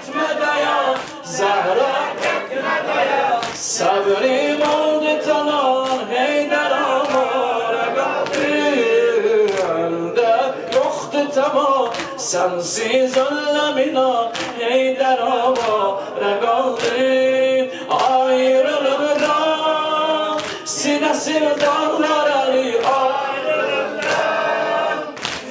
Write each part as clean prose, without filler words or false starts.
etme dayan Zahra sabrim oldu talan Heydər avara qaldı Əldə yoxdur tamam sensiz ölləmina Heydər avara qaldı Ayrılıqdan sinəsi dağlar əli Ayrılıqdan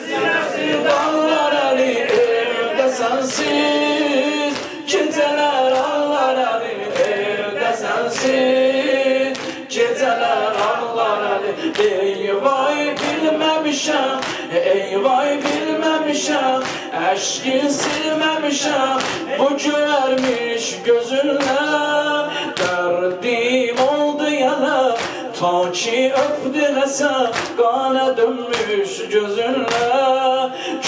sinəsi dağlar əli Evdə sensiz gecələr ağlar əli Evdə sensiz gecələr ağlar əli Eyvay bilməmişəm Eyvay bilməmişəm Əşkin silməmişəm Bu görmüş gözünlə Dərdim oldu yana Ta ki öpdü Həsən Qana dönmüş gözünlə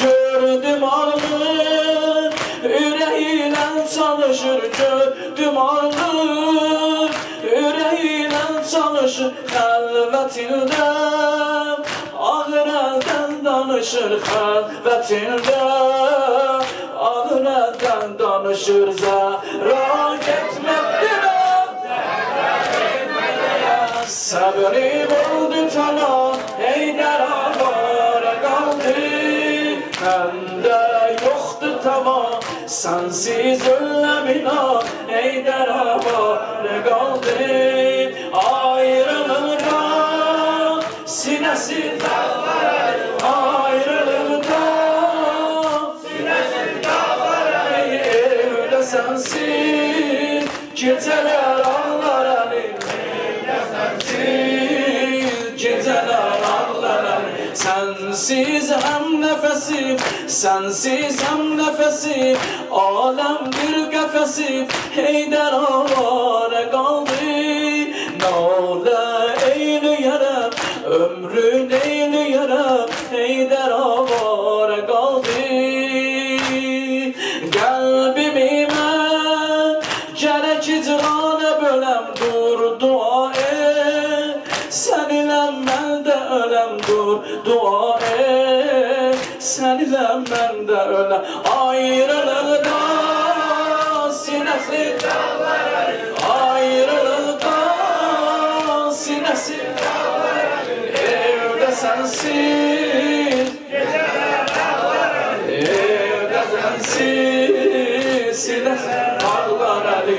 Gördüm ağlın Ürəyilə çalışır Gördüm ağlın Ürəyilə çalışır Xəlvətində Ağır əldən danışır Xəlvətində Ağır əldən danışır Zəhra getməkdir Səbrim oldu talan Heydər avara qaldı Məndə yoxdur tamam Sensiz ölləmina Heydər avara qaldı Ayrılıqdan sinəsi dağlar əli Ayrılıqdan sinəsi dağlar əli Evdə sensiz gecələr ağlar əli Geceler ağlarım Sensiz hem nefesim Sensiz hem nefesim Alem bir kafesim Heydər avara kaldı Nale eyleyerem Ömrün eyleyerem Heydər avara kaldı Kalbimi mən Gerek icrana bölem Dur dua Sen ile ben de ölem dur dua et Sen ile ben de ölem Ayrılıktan sinesi dağlar əli Ayrılıktan sinesi dağlar əli Evde sensiz geceler ağlar əli Evde sensiz sinesi dağlar əli